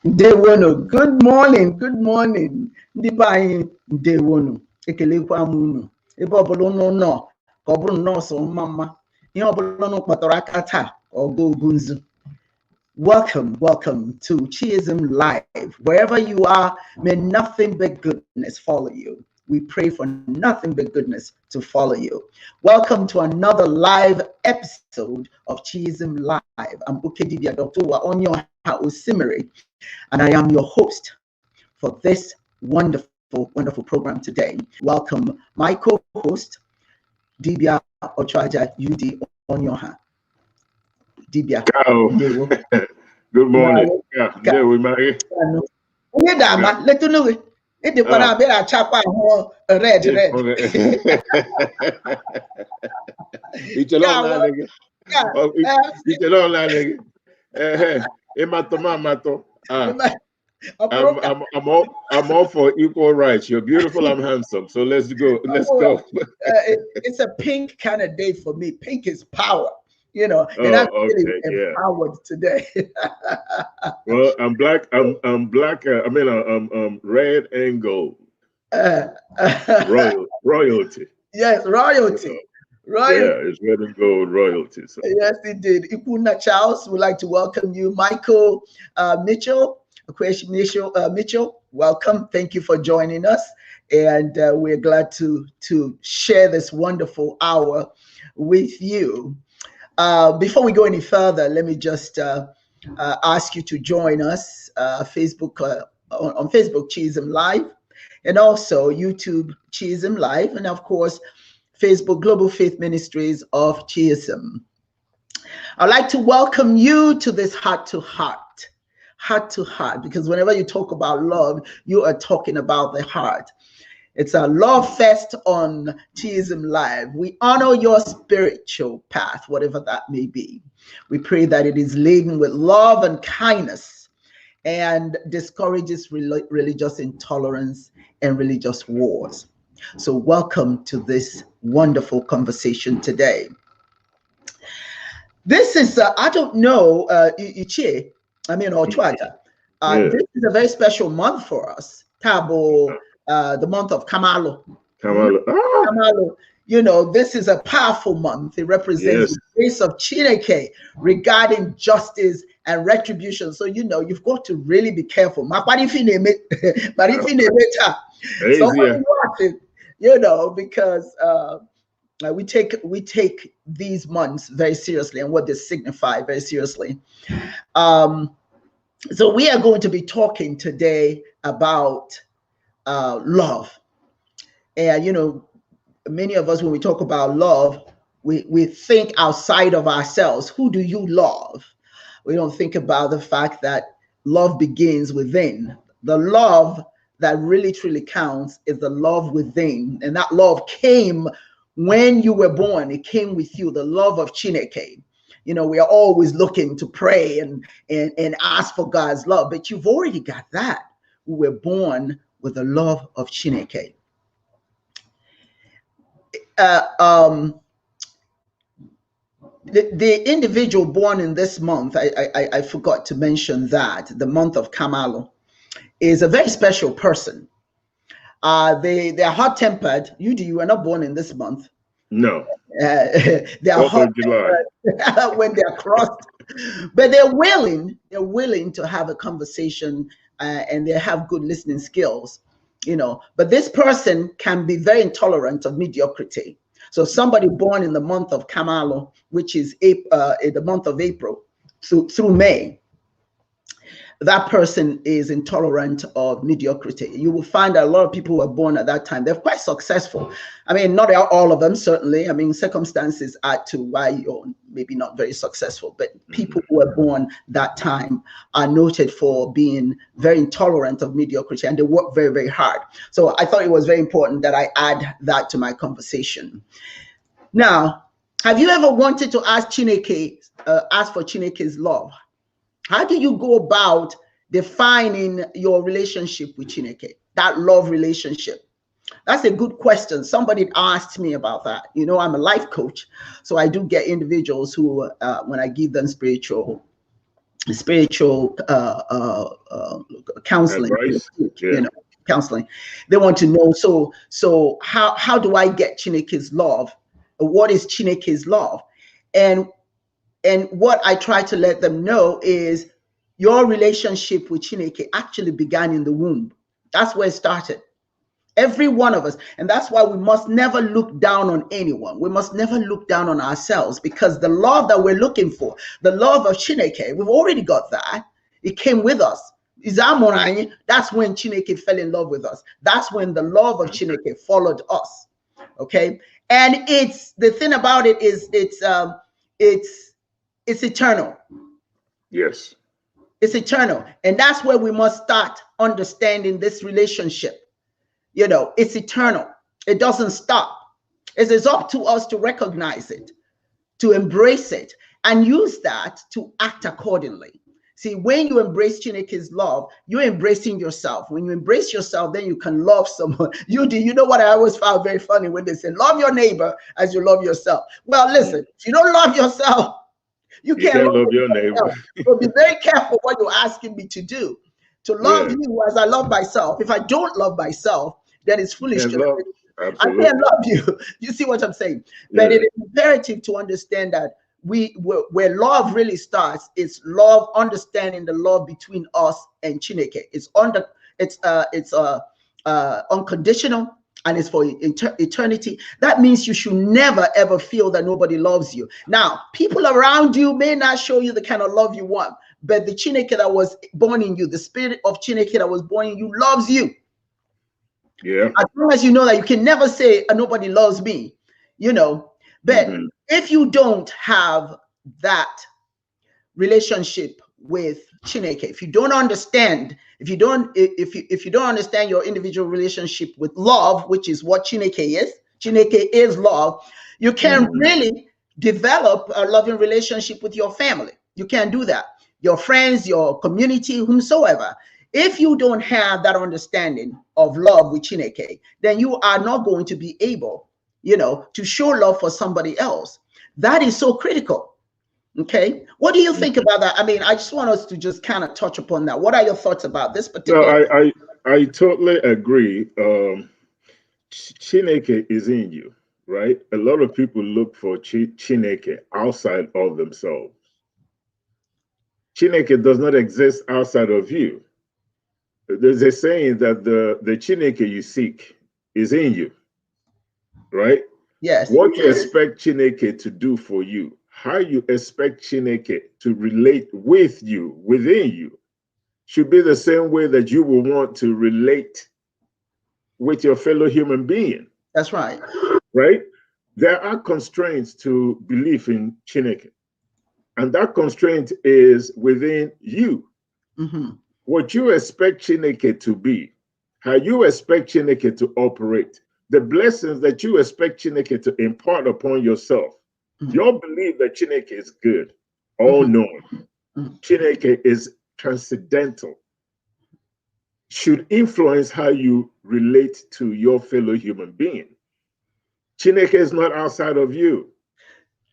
Ndewono, good morning, ndị be anyị ndewono, ekelekwa m unu ebe ọbụla unu nọ ka ọ bụrụ nọọsụ mma ihe ọbụla unu kpatara aka taa ọgụ nzu. Welcome to ChinEke Live. Wherever you are, may nothing but goodness follow you. We pray for nothing but goodness to follow you. Welcome to another live episode of ChinEke Live. I'm Ukedibia Dr. Onyoha Osimiri, and I am your host for this wonderful program today. Welcome my co-host, Dibia Ochaja Yudi Onyoha. Dibia. Good morning. Yeah, we marry. Let you know it. It's one of the chapa red. It's a long It's a long line. I'm all for equal rights. You're beautiful, I'm handsome. So let's go. It's a pink kind of day for me. Pink is power, and I'm really empowered today. Well, I'm black. I'm black. I'm red and gold. Royalty. Yes, royalty. Royalty. Yeah, it's red and gold royalty. So. Yes, indeed. Ipuna Charles would like to welcome you. Michael Mitchell, Mitchell, welcome. Thank you for joining us. And we're glad to share this wonderful hour with you. Before we go any further, let me just ask you to join us Facebook on Facebook, ChinEke Live, and also YouTube, ChinEke Live, and of course, Facebook Global Faith Ministries of ChinEke. I'd like to welcome you to this heart to heart, because whenever you talk about love, you are talking about the heart. It's a love fest on ChinEke Live. We honor your spiritual path, whatever that may be. We pray that it is laden with love and kindness and discourages religious intolerance and religious wars. So welcome to this wonderful conversation today. This is, I don't know, Ochwaja. This is a very special month for us. Tabo, the month of Kamalo. Kamalo. This is a powerful month. It represents the grace of ChinEke regarding justice and retribution. So, you've got to really be careful. Because we take these months very seriously and what they signify very seriously. So we are going to be talking today about love. And, many of us, when we talk about love, we think outside of ourselves. Who do you love? We don't think about the fact that love begins within. The love that really truly counts is the love within. And that love came when you were born. It came with you, the love of ChinEke. We are always looking to pray and ask for God's love, but you've already got that. We were born with the love of ChinEke. The individual born in this month, I forgot to mention that, the month of Kamalo, is a very special person. They're hot-tempered. You were not born in this month. No. They are hot-tempered when they're crossed, but they're willing to have a conversation, and they have good listening skills, but this person can be very intolerant of mediocrity. So somebody born in the month of Kamalo, which is the month of April through May, that person is intolerant of mediocrity. You will find that a lot of people who are born at that time, they're quite successful. I mean, not all of them, certainly. I mean, circumstances add to why you're maybe not very successful, but people who are born that time are noted for being very intolerant of mediocrity, and they work very, very hard. So I thought it was very important that I add that to my conversation. Now, have you ever wanted to ask for Chineke's love? How do you go about defining your relationship with Chineke, that love relationship? That's a good question. Somebody asked me about that. I'm a life coach, so I do get individuals who, when I give them spiritual counseling, counseling, they want to know. So how do I get Chineke's love? What is Chineke's love? And what I try to let them know is your relationship with Chineke actually began in the womb. That's where it started. Every one of us. And that's why we must never look down on anyone. We must never look down on ourselves, because the love that we're looking for, the love of Chineke, we've already got that. It came with us. That's when Chineke fell in love with us. That's when the love of Chineke followed us. Okay. And the thing about it is it's eternal. Yes. It's eternal. And that's where we must start understanding this relationship. It's eternal. It doesn't stop. It is up to us to recognize it, to embrace it, and use that to act accordingly. See, when you embrace Chineke's love, you're embracing yourself. When you embrace yourself, then you can love someone. You know what I always found very funny when they say, love your neighbor as you love yourself. Well, listen, if you don't love yourself, you can't love your neighbor. So be very careful what you're asking me to do. To love you as I love myself. If I don't love myself, then it's foolish. I can't love you. You see what I'm saying? But it is imperative to understand that where love really starts is love, understanding the love between us and Chineke. It's unconditional, and it's for eternity. That means you should never ever feel that nobody loves you. Now, people around you may not show you the kind of love you want, but the Chineke that was born in you, the spirit of Chineke that was born in you, loves you. Yeah. As long as you know that, you can never say nobody loves me, But if you don't have that relationship with Chineke, if you don't understand, if you don't understand your individual relationship with love, which is what Chineke is love, you can't really develop a loving relationship with your family. You can't do that. Your friends, your community, whomsoever. If you don't have that understanding of love with Chineke, then you are not going to be able, to show love for somebody else. That is so critical. Okay. What do you think about that? I mean, I just want us to just kind of touch upon that. What are your thoughts about this particular? No, I totally agree. Chineke is in you, right? A lot of people look for Chineke outside of themselves. Chineke does not exist outside of you. There's a saying that the Chineke you seek is in you, right? Yes. What you expect Chineke to do for you, how you expect Chineke to relate with you, within you, should be the same way that you will want to relate with your fellow human being. That's right. Right? There are constraints to belief in Chineke, and that constraint is within you. What you expect Chineke to be, how you expect Chineke to operate, the blessings that you expect Chineke to impart upon yourself. Your belief that Chineke is good, all-knowing, Chineke is transcendental, should influence how you relate to your fellow human being. Chineke is not outside of you.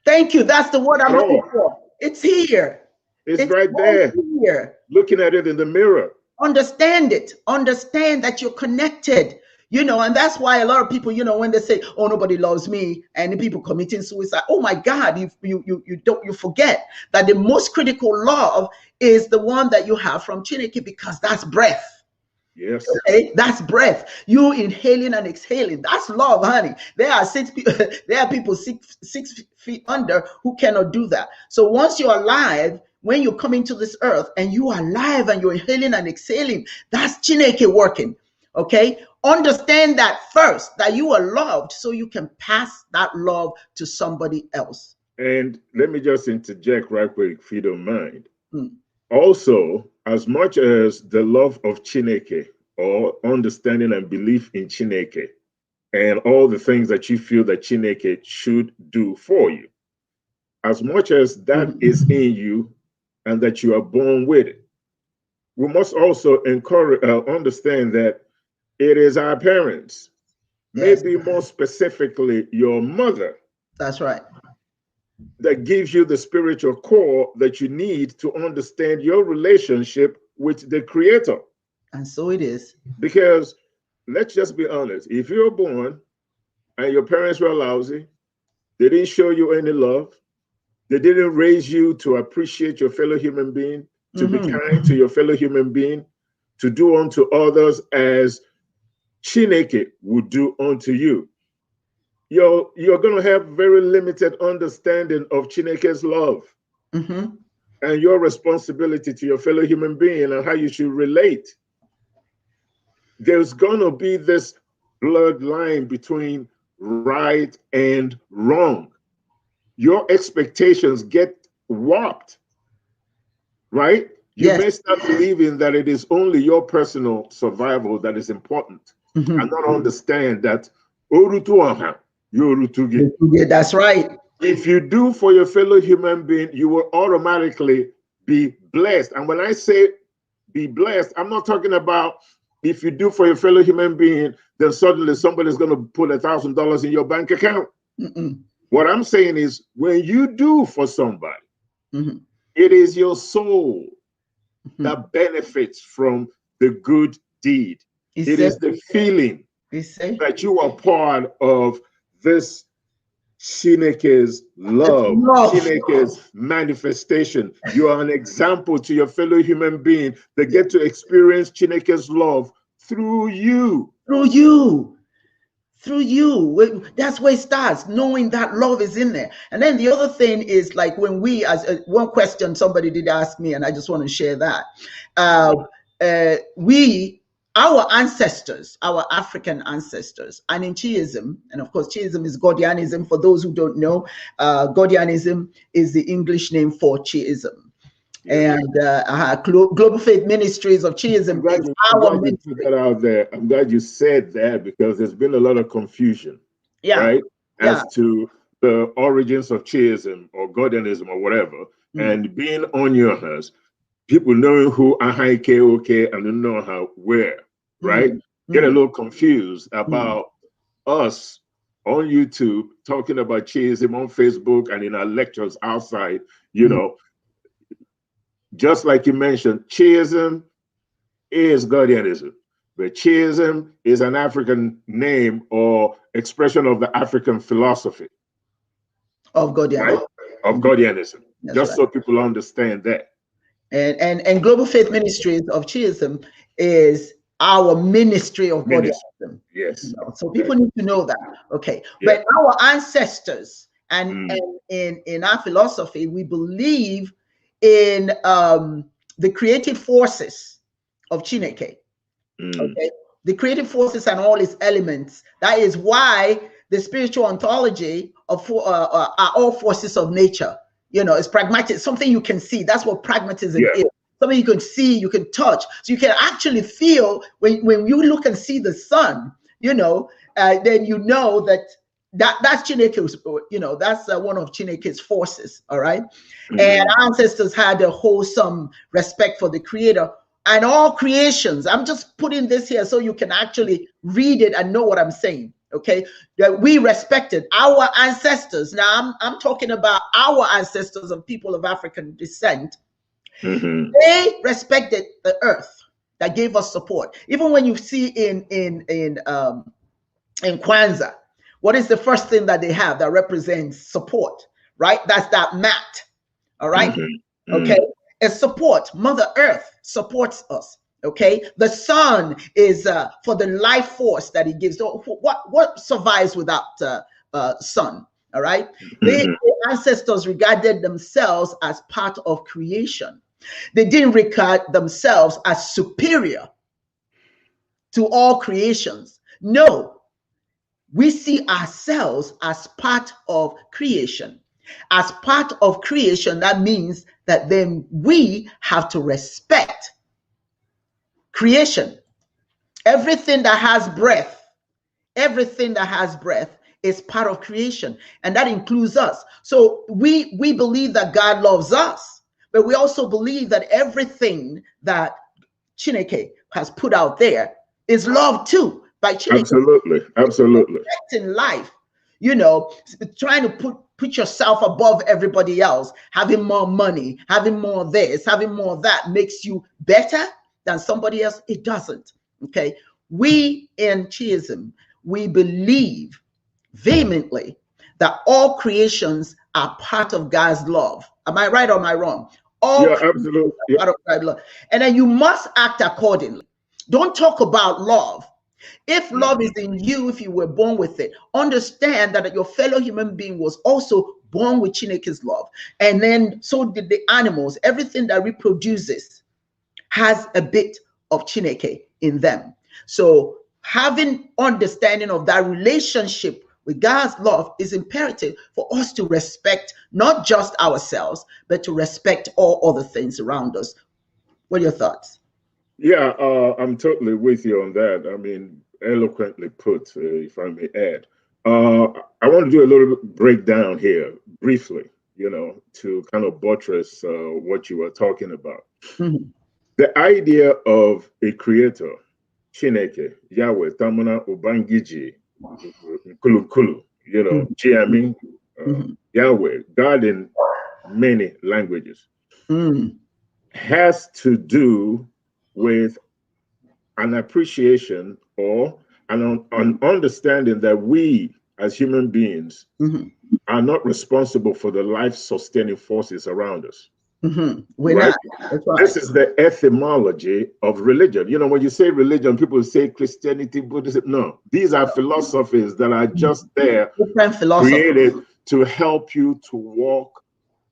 Thank you. That's the word I'm looking for. It's here. It's right there. Here. Looking at it in the mirror. Understand it. Understand that you're connected. You know, and that's why a lot of people, you know, when they say, "Oh, nobody loves me," and the people committing suicide, oh my God, you forget that the most critical love is the one that you have from ChinEke, because that's breath. Yes. Okay, that's breath. You inhaling and exhaling. That's love, honey. There are there are people six feet under who cannot do that. So once you're alive, when you come into this earth and you are alive and you're inhaling and exhaling, that's ChinEke working. Okay, understand that first, that you are loved, so you can pass that love to somebody else. And let me just interject right quick, if you don't mind. Also, as much as the love of ChinEke, or understanding and belief in ChinEke, and all the things that you feel that ChinEke should do for you, as much as that is in you and that you are born with it, we must also understand that it is our parents, maybe more specifically your mother. That's right. That gives you the spiritual core that you need to understand your relationship with the Creator. And so it is. Because let's just be honest, if you're born and your parents were lousy, they didn't show you any love, they didn't raise you to appreciate your fellow human being, to be kind to your fellow human being, to do unto others as ChinEke would do unto you, you're going to have very limited understanding of ChinEke's love and your responsibility to your fellow human being and how you should relate. There's going to be this blurred line between right and wrong. Your expectations get warped, right? You may start believing that it is only your personal survival that is important and not understand that that's right. If you do for your fellow human being, you will automatically be blessed. And when I say be blessed, I'm not talking about if you do for your fellow human being, then suddenly somebody's going to put $1,000 in your bank account. What I'm saying is when you do for somebody, it is your soul that benefits from the good deed. It is the feeling that you are part of this ChinEke's love, ChinEke's manifestation. You are an example to your fellow human being that get to experience ChinEke's love through you. Through you. That's where it starts, knowing that love is in there. And then the other thing is, like, when we, as one question somebody did ask me, and I just want to share that, our ancestors, our African ancestors, and in Chiism, and of course Chiism is Godianism, for those who don't know, Godianism is the English name for Chiism. And Global Faith Ministries of Chiism is our ministry. You put that out there. I'm glad you said that, because there's been a lot of confusion, right, as to the origins of Chiism or Godianism or whatever, and being on your hands, people knowing who ChinEke and don't know how where, right? Get a little confused about us on YouTube talking about Chiism on Facebook and in our lectures outside, you know. Just like you mentioned, Chiism is Godianism, but Chiism is an African name or expression of the African philosophy of Godianism. Right? Of Godianism. Just so people understand that. And Global Faith Ministries of Chiism is our ministry of Godianism. Yes. You know? So people need to know that. Okay. But our ancestors and in our philosophy, we believe in the creative forces of ChinEke. Okay, the creative forces and all its elements. That is why the spiritual ontology of are all forces of nature. You know, it's pragmatic, something you can see. That's what pragmatism is. Something you can see, you can touch, so you can actually feel when you look and see the sun. You know, then you know that's ChinEke's, you know, that's one of ChinEke's forces, all right? And our ancestors had a wholesome respect for the Creator and all creations. I'm just putting this here so you can actually read it and know what I'm saying, okay? That we respected our ancestors. Now, I'm talking about our ancestors of people of African descent. They respected the earth, that gave us support. Even when you see in Kwanzaa, what is the first thing that they have that represents support, right? That's that mat. All right. Okay. And support. Mother Earth supports us. Okay. The sun is for the life force that it gives. So what survives without sun? All right. The ancestors regarded themselves as part of creation. They didn't regard themselves as superior to all creations. No, we see ourselves as part of creation. As part of creation, that means that then we have to respect creation. Everything that has breath, is part of creation, and that includes us. So we believe that God loves us, but we also believe that everything that ChinEke has put out there is loved too by ChinEke. Absolutely. In life, you know, trying to put yourself above everybody else, having more money, having more this, having more that makes you better than somebody else. It doesn't. Okay. We in Chiism, we believe vehemently that all creations are part of God's love. Am I right or am I wrong? All absolutely. Part of God's love. And then you must act accordingly. Don't talk about love. If love is in you, if you were born with it, understand that your fellow human being was also born with ChinEke's love. And then so did the animals. Everything that reproduces has a bit of ChinEke in them. So having understanding of that relationship with God's love is imperative for us to respect not just ourselves, but to respect all other things around us. What are your thoughts? Yeah, I'm totally with you on that. I mean, eloquently put, if I may add. I want to do a little breakdown here briefly, you know, to kind of buttress what you were talking about. The idea of a creator, ChinEke, Yahweh, Tamuna, Ubangiji, Kulu, you know, Chiami, Yahweh, God in many languages, has to do with an appreciation or an understanding that we as human beings are not responsible for the life-sustaining forces around us. We're not. That's right. This is the etymology of religion. You know, when you say religion, people say Christianity, Buddhism. No, these are philosophies that are just there, created to help you to walk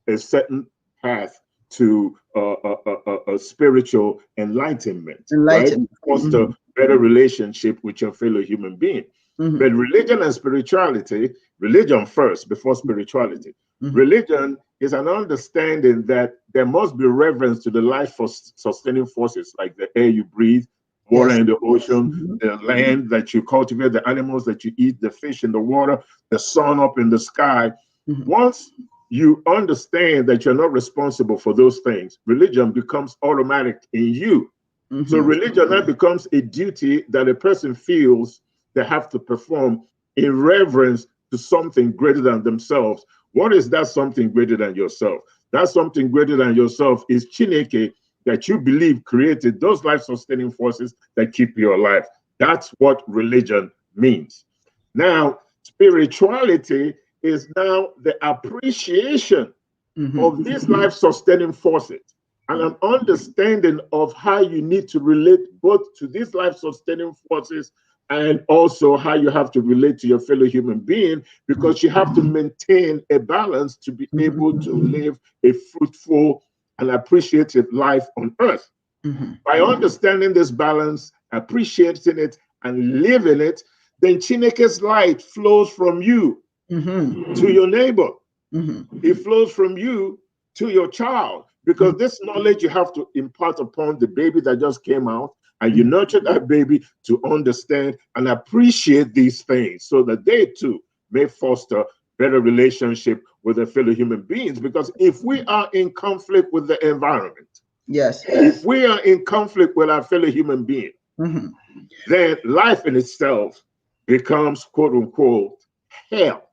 a certain path to a spiritual enlightenment. Right? Foster better relationship with your fellow human being. But religion and spirituality, religion first before spirituality. Religion is an understanding that there must be reverence to the life-sustaining forces like the air you breathe, water in the ocean, the land that you cultivate, the animals that you eat, the fish in the water, the sun up in the sky. Once you understand that you're not responsible for those things, religion becomes automatic in you. So religion now becomes a duty that a person feels they have to perform in reverence to something greater than themselves. What is that something greater than yourself? That something greater than yourself is ChinEke, that you believe created those life-sustaining forces that keep you alive. That's what religion means. Now, spirituality is now the appreciation of these life-sustaining forces and an understanding of how you need to relate both to these life-sustaining forces and also how you have to relate to your fellow human being, because you have to maintain a balance to be able to live a fruitful and appreciative life on earth. By understanding this balance, appreciating it, and living it, then ChinEke's light flows from you to your neighbor. It flows from you to your child, because this knowledge you have to impart upon the baby that just came out, and you nurture that baby to understand and appreciate these things so that they too may foster better relationship with their fellow human beings. Because if we are in conflict with the environment, if we are in conflict with our fellow human being, then life in itself becomes quote unquote hell.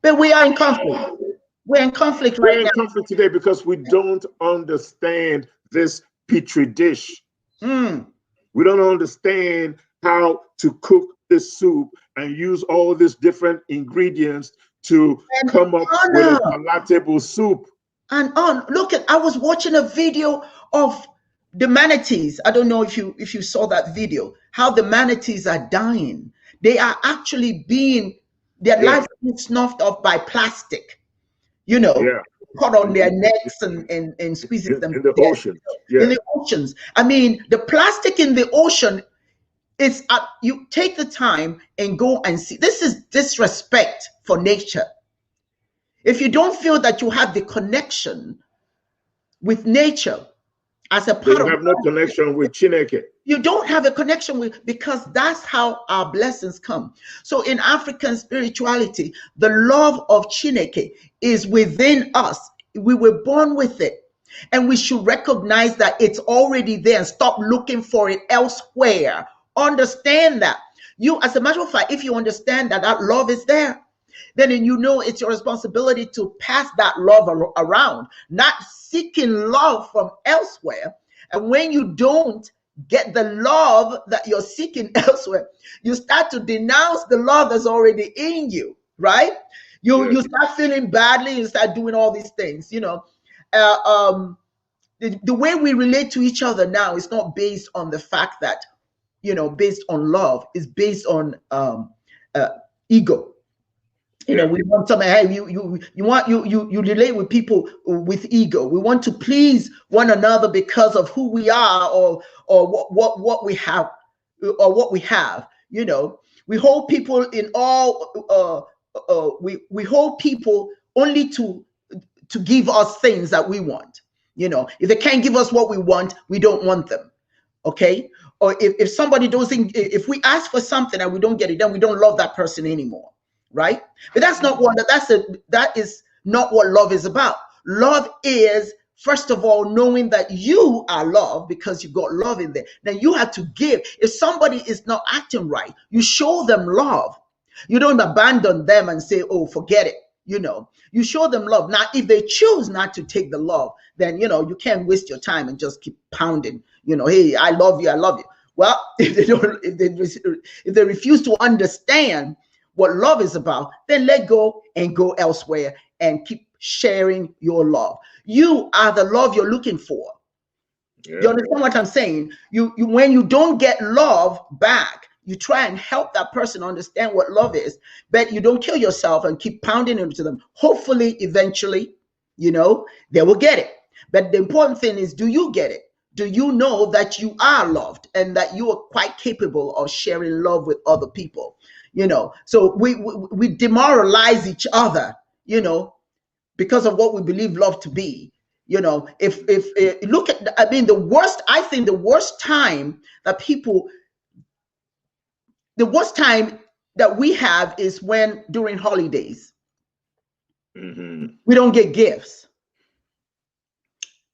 But we are in conflict. We're in conflict right now. We're in conflict today because we don't understand this petri dish We don't understand how to cook this soup and use all these different ingredients to come up with a palatable soup. And look at, I was watching a video of the manatees. I don't know if you saw that video, how the manatees are dying. They are actually their lives being snuffed off by plastic, caught on their necks and squeezing them in the ocean. In the oceans. I mean, the plastic in the ocean is, you take the time and go and see. This is disrespect for nature. If you don't feel that you have the connection with nature as a part of, you have no connection with ChinEke. You don't have a connection with, because that's how our blessings come. So in African spirituality, the love of ChinEke is within us. We were born with it, and we should recognize that it's already there and stop looking for it elsewhere. Understand that. You, as a matter of fact, if you understand that that love is there, then it's your responsibility to pass that love around, not seeking love from elsewhere. And when you don't get the love that you're seeking elsewhere, you start to denounce the love that's already in you, right? You start feeling badly, you start doing all these things, the way we relate to each other now is not based on the fact that, based on love, is based on ego. We want something. Hey, you relate with people with ego. We want to please one another because of who we are, or what we have, or what we have. We hold people in all. We hold people only to give us things that we want. If they can't give us what we want, we don't want them. Okay. Or if somebody doesn't, if we ask for something and we don't get it, then we don't love that person anymore. Right? But that's not what that is not what love is about. Love is, first of all, knowing that you are loved because you got love in there. Then you have to give. If somebody is not acting right, you show them love. You don't abandon them and say, oh, forget it. You show them love. Now, if they choose not to take the love, then you can't waste your time and just keep pounding. Hey, I love you, I love you. Well, if they refuse to understand what love is about, then let go and go elsewhere and keep sharing your love. You are the love you're looking for. Yeah. You understand what I'm saying? You when you don't get love back, you try and help that person understand what love is, but you don't kill yourself and keep pounding into them. Hopefully, eventually, they will get it. But the important thing is, do you get it? Do you know that you are loved and that you are quite capable of sharing love with other people? So we demoralize each other, because of what we believe love to be. If look at, the worst time that we have is when during holidays, we don't get gifts.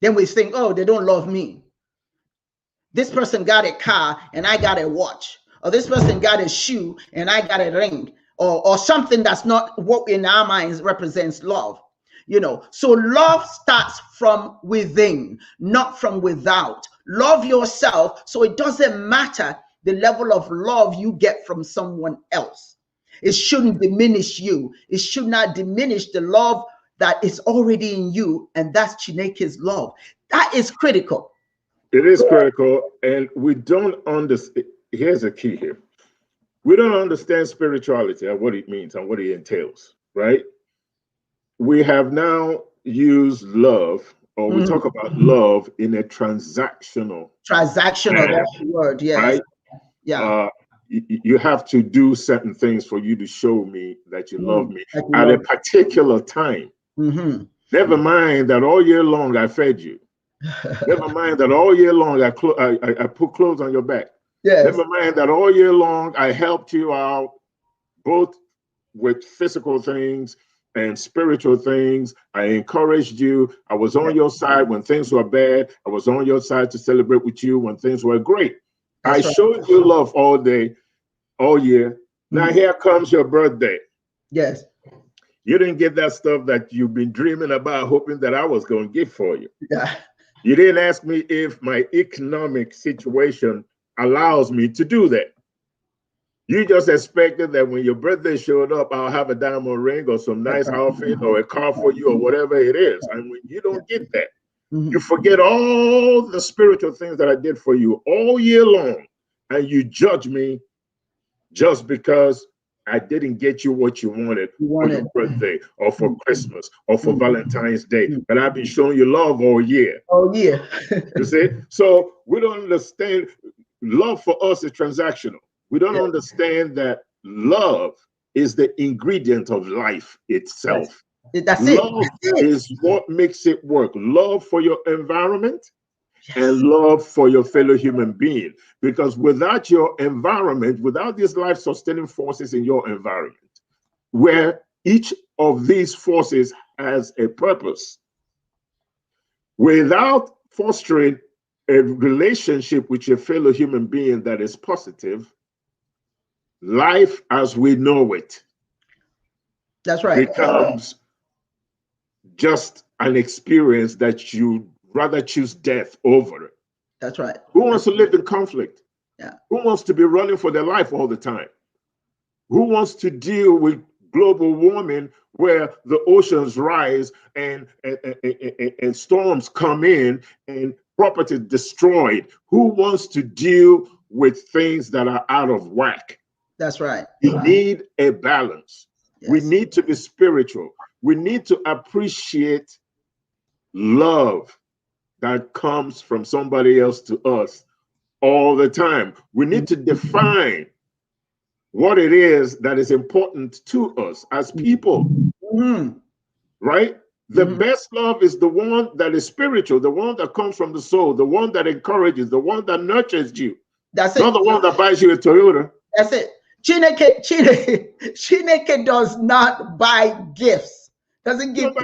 Then we think, oh, they don't love me. This person got a car and I got a watch. Or this person got a shoe and I got a ring, or something that's not what in our minds represents love. So love starts from within, not from without. Love yourself, so it doesn't matter the level of love you get from someone else. It shouldn't diminish you. It should not diminish the love that is already in you, and that's ChinEke's love. That is critical. It is critical, and we don't understand. Here's a key here. We don't understand spirituality and what it means and what it entails, right? We have now used love, or we talk about love in a transactional. That's the word, yes. Right? Yeah. You have to do certain things for you to show me that you love me at a particular time. Never mind that all year long I fed you. Never mind that all year long I put clothes on your back. Yes. Never mind that all year long I helped you out, both with physical things and spiritual things. I encouraged you. I was on your side when things were bad. I was on your side to celebrate with you when things were great. I showed you love all day, all year. Now here comes your birthday. Yes. You didn't get that stuff that you've been dreaming about, hoping that I was going to get for you. Yeah. You didn't ask me if my economic situation allows me to do that. You just expected that when your birthday showed up, I'll have a diamond ring or some nice outfit or a car for you or whatever it is. And when you don't get that, you forget all the spiritual things that I did for you all year long, and you judge me just because I didn't get you what you wanted for your birthday or for Christmas or for Valentine's Day. But I've been showing you love all year. Oh, yeah. You see? So we don't understand. Love for us is transactional. We don't understand that love is the ingredient of life itself. That's love it. is what makes it work. Love for your environment and love for your fellow human being. Because without your environment, without these life-sustaining forces in your environment, where each of these forces has a purpose, without fostering a relationship with your fellow human being that is positive, life as we know it, that's right, becomes just an experience that you rather choose death over it. That's right. Who wants to live in conflict? Yeah. Who wants to be running for their life all the time? Who wants to deal with global warming where the oceans rise and storms come in and property destroyed? Who wants to deal with things that are out of whack? That's right. We need a balance. Yes. We need to be spiritual. We need to appreciate love that comes from somebody else to us all the time. We need to define what it is that is important to us as people, right? The best love is the one that is spiritual, the one that comes from the soul, the one that encourages, the one that nurtures you. That's it. Not the one that buys you a Toyota. That's it. ChinEke does not buy gifts. Doesn't give.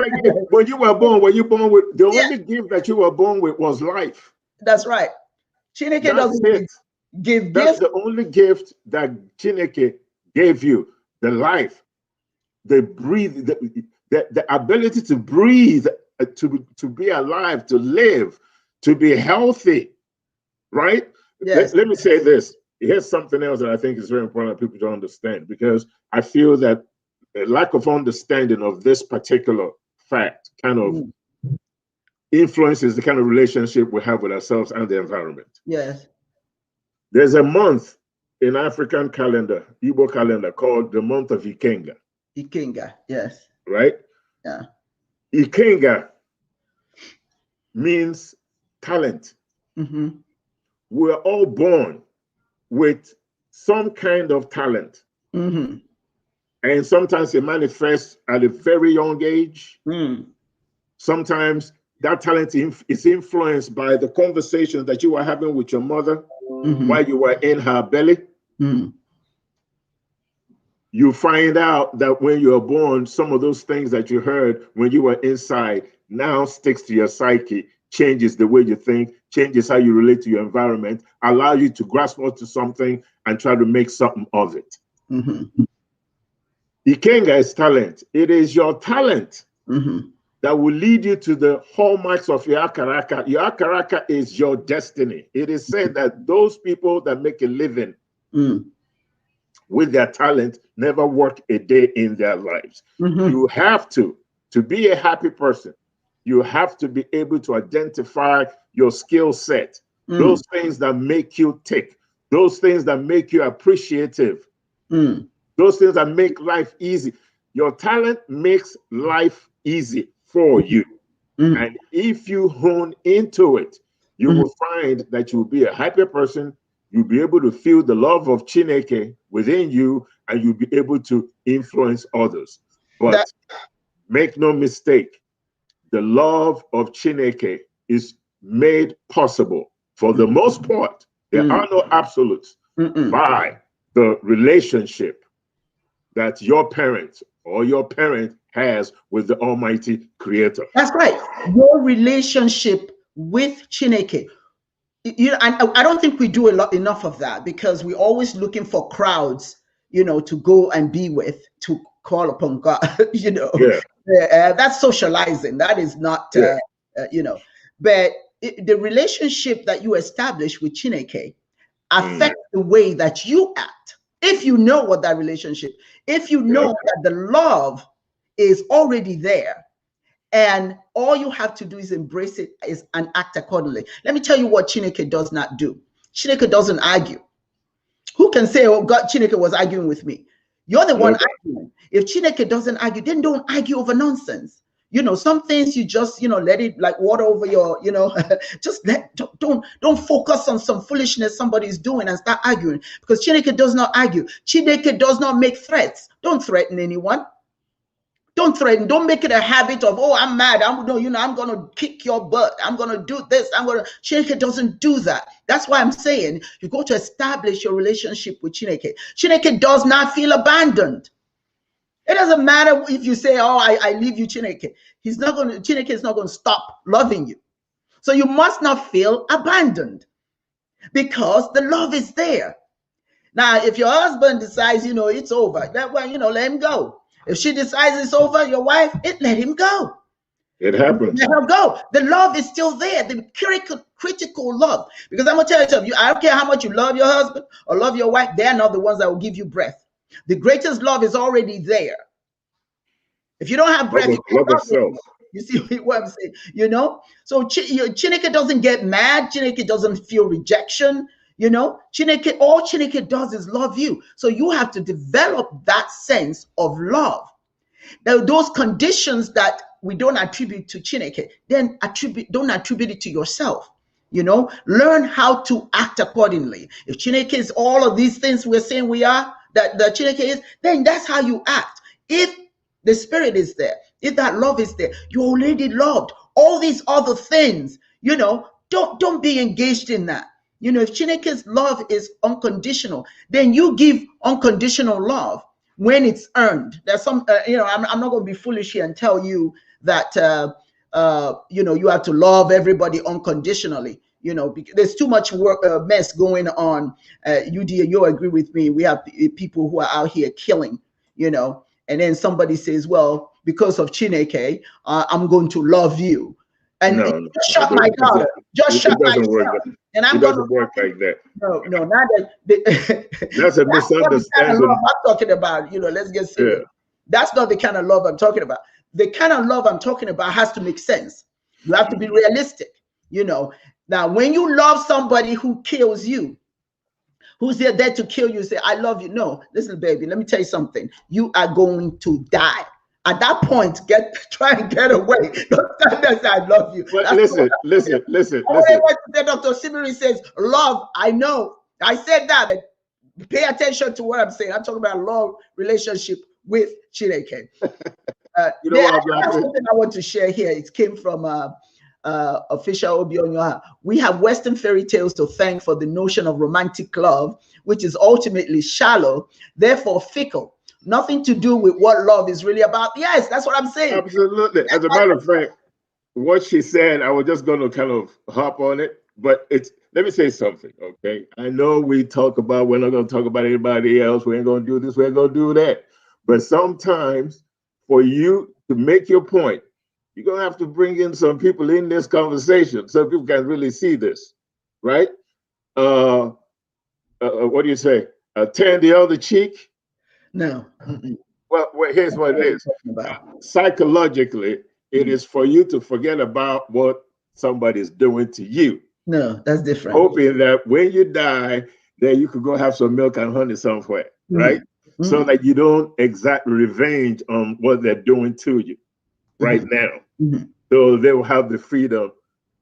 When you were born, with the only gift that you were born with was life. That's right. ChinEke doesn't give That's gifts. the only gift that ChinEke gave you: the life, the breathe, the ability to breathe, to be alive, to live, to be healthy. Right? Yes. Let me say this. Here's something else that I think is very important that people don't understand, because I feel that a lack of understanding of this particular fact kind of influences the kind of relationship we have with ourselves and the environment. Yes. There's a month in African calendar, Igbo calendar, called the month of Ikenga. Ikenga, yes. Right? Yeah. Ikenga means talent. We're all born with some kind of talent. And sometimes it manifests at a very young age. Sometimes that talent is influenced by the conversations that you were having with your mother while you were in her belly. You find out that when you were born, some of those things that you heard when you were inside now sticks to your psyche, changes the way you think, changes how you relate to your environment, allow you to grasp onto something and try to make something of it. Ikenga is talent. It is your talent that will lead you to the hallmarks of your akaraka. Your akaraka is your destiny. It is said that those people that make a living with their talent never work a day in their lives. You have to be a happy person, you have to be able to identify your skill set, those things that make you tick, those things that make you appreciative, those things that make life easy. Your talent makes life easy for you. And if you hone into it, you will find that you will be a happier person. You'll be able to feel the love of ChinEke within you, and you'll be able to influence others. But make no mistake, the love of ChinEke is made possible, for the most part, there are no absolutes, by the relationship that your parent or your parent has with the Almighty Creator. That's right. Your relationship with ChinEke. You know, and I don't think we do enough of that, because we're always looking for crowds, you know, to go and be with, to call upon God. You know, that's socializing. That is not, you know. But the relationship that you establish with ChinEke affect the way that you act. If you know what that relationship, if you know that the love is already there, and all you have to do is embrace it and act accordingly. Let me tell you what ChinEke does not do. ChinEke doesn't argue. Who can say, oh God, ChinEke was arguing with me? You're the one arguing. If ChinEke doesn't argue, then don't argue over nonsense. You know, some things you just, you know, let it like water over your, you know, just don't focus on some foolishness somebody's doing and start arguing, because ChinEke does not argue. ChinEke does not make threats. Don't threaten anyone. Don't threaten. Don't make it a habit of, oh, I'm mad. I'm going to kick your butt. I'm going to do this. ChinEke doesn't do that. That's why I'm saying you go to establish your relationship with ChinEke. ChinEke does not feel abandoned. It doesn't matter if you say, oh, I leave you, ChinEke. ChinEke is not going to stop loving you. So you must not feel abandoned, because the love is there. Now, if your husband decides, you know, it's over, that way, you know, let him go. If she decides it's over, your wife, let him go. It happens. Let her go. The love is still there, the critical love. Because I'm going to tell you something. I don't care how much you love your husband or love your wife, they're not the ones that will give you breath. The greatest love is already there. If you don't have breath, you see what I'm saying? You know? So ChinEke doesn't get mad. ChinEke doesn't feel rejection. You know, all ChinEke does is love you. So you have to develop that sense of love. Now, those conditions that we don't attribute to ChinEke, then don't attribute it to yourself. You know, learn how to act accordingly. If ChinEke is all of these things we're saying we are, that ChinEke is, then that's how you act. If the spirit is there, if that love is there, you're already loved. All these other things, you know, don't be engaged in that. You know, if ChinEke's love is unconditional, then you give unconditional love when it's earned. There's some, you know, I'm not going to be foolish here and tell you that, you know, you have to love everybody unconditionally. You know, because there's too much work, mess going on. You'll agree with me. We have people who are out here killing, you know, and then somebody says, well, because of ChinEke, I'm going to love you. And just shut my daughter. Just shut my son. And I'm going to work like that. No, not that. That's a misunderstanding. Love I'm talking about, you know, let's get serious. Yeah. That's not the kind of love I'm talking about. The kind of love I'm talking about has to make sense. You have to be realistic, you know. Now, when you love somebody who kills you, who's there to kill you, say, I love you. No, listen, baby, let me tell you something. You are going to die. At that point, try and get away. Don't stand there and say, I love you. But listen. Dr. Simiri says, love, I know. I said that, but pay attention to what I'm saying. I'm talking about love relationship with ChinEke. You know what, something I want to share here. It came from official Obionyoha. We have Western fairy tales to thank for the notion of romantic love, which is ultimately shallow, therefore fickle. Nothing to do with what love is really about. Yes, that's what I'm saying. Absolutely. As a matter of fact, what she said, I was just going to kind of hop on it, but let me say something, okay? I know we talk about, we're not going to talk about anybody else. We ain't going to do this, we ain't going to do that. But sometimes for you to make your point, you're going to have to bring in some people in this conversation so people can really see this, right? What do you say? Turn the other cheek? No. Well, here's what it is. Psychologically, it is for you to forget about what somebody's doing to you. No, that's different. Hoping that when you die, then you could go have some milk and honey somewhere, right? So that you don't exact revenge on what they're doing to you right now. So they will have the freedom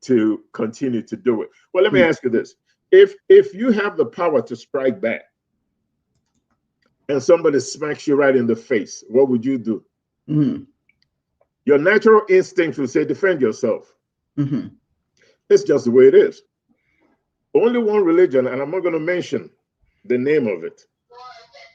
to continue to do it. Well, let me ask you this. If you have the power to strike back, and somebody smacks you right in the face, what would you do? Your natural instinct would say, defend yourself. It's just the way it is. Only one religion, and I'm not going to mention the name of it,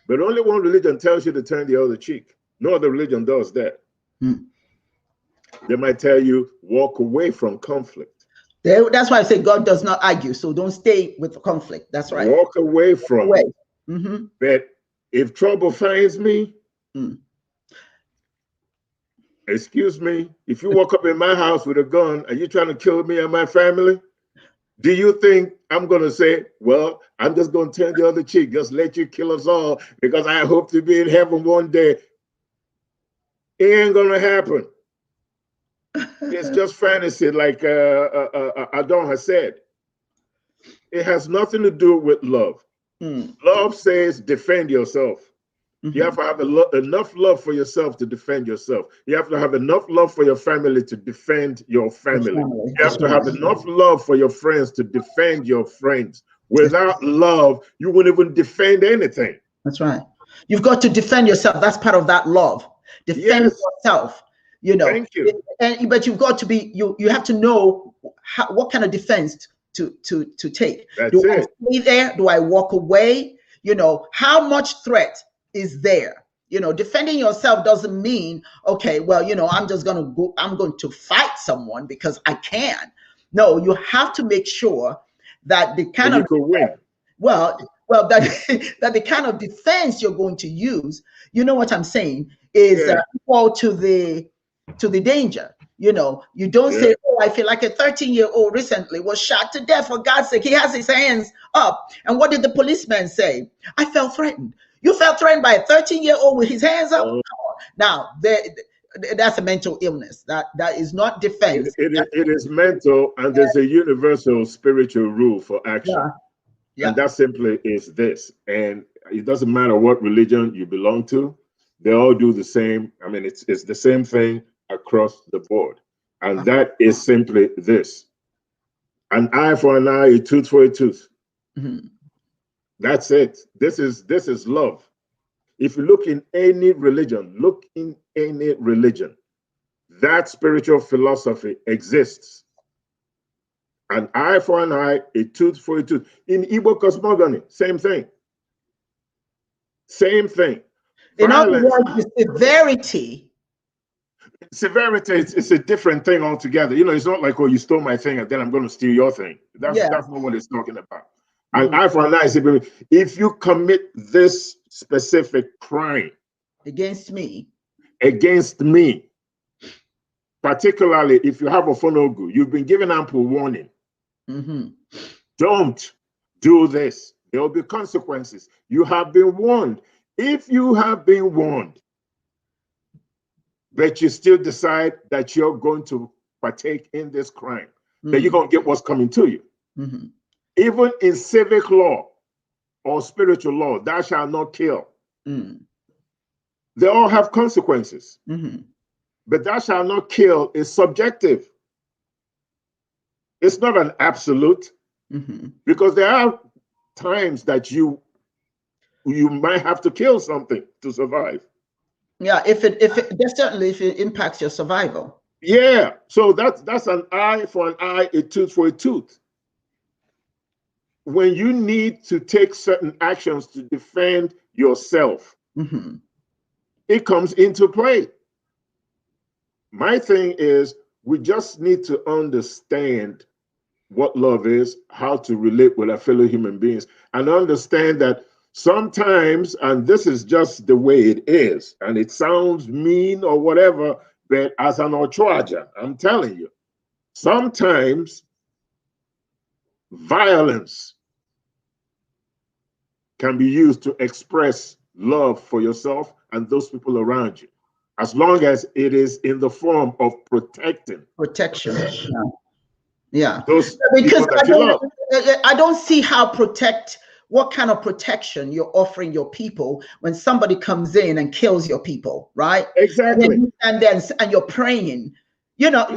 but only one religion tells you to turn the other cheek. No other religion does that. They might tell you, walk away from conflict. That's why I say God does not argue, so don't stay with the conflict. That's right. Walk away from it. But if trouble finds me, excuse me, if you walk up in my house with a gun, are you trying to kill me and my family? Do you think I'm going to say, well, I'm just going to turn the other cheek, just let you kill us all because I hope to be in heaven one day? It ain't going to happen. It's just fantasy, like Adon has said. It has nothing to do with love. Love says defend yourself. You have to have enough love for yourself to defend yourself. You have to have enough love for your family to defend your family. You have to have enough love for your friends to defend your friends. Without love, you wouldn't even defend anything. That's right. You've got to defend yourself. That's part of that love. Defend yourself. You know. Thank you. But you've got to be. You have to know what kind of defense to take. Do I stay there? Do I walk away? You know, how much threat is there? You know, defending yourself doesn't mean, okay, well, you know, I'm going to fight someone because I can. No, you have to make sure that the kind of that the kind of defense you're going to use, you know what I'm saying, is equal to the danger. You know, you don't say, oh, I feel like a 13-year-old recently was shot to death. For God's sake, he has his hands up. And what did the policeman say? I felt threatened. You felt threatened by a 13-year-old with his hands up? Now, that's a mental illness. That is not defense. It is mental, and there's a universal spiritual rule for action. And that simply is this. And it doesn't matter what religion you belong to. They all do the same. I mean, it's the same thing across the board. And that is simply this. An eye for an eye, a tooth for a tooth. That's it. This is love. If you look in any religion, that spiritual philosophy exists. An eye for an eye, a tooth for a tooth. In Igbo cosmogony, same thing. Same thing. In other words, the severity it's a different thing altogether. You know, it's not like, oh, you stole my thing and then I'm going to steal your thing. That's not what it's talking about. An eye for an eye, if you commit this specific crime against me, particularly if you have a phonogu, you've been given ample warning. Don't do this. There will be consequences. You have been warned. If you have been warned, but you still decide that you're going to partake in this crime, then you're going to get what's coming to you. Even in civic law or spiritual law, thou shalt not kill. They all have consequences. But thou shalt not kill is subjective. It's not an absolute, because there are times that you might have to kill something to survive. Yeah, if it impacts your survival. Yeah, so that's an eye for an eye, a tooth for a tooth. When you need to take certain actions to defend yourself, it comes into play. My thing is, we just need to understand what love is, how to relate with our fellow human beings, and understand that sometimes, and this is just the way it is, and it sounds mean or whatever, but as an Ochoaja, I'm telling you, sometimes violence can be used to express love for yourself and those people around you, as long as it is in the form of protection. Yeah. Those because people I don't see what kind of protection you're offering your people when somebody comes in and kills your people, right? Exactly. And you're praying. You know,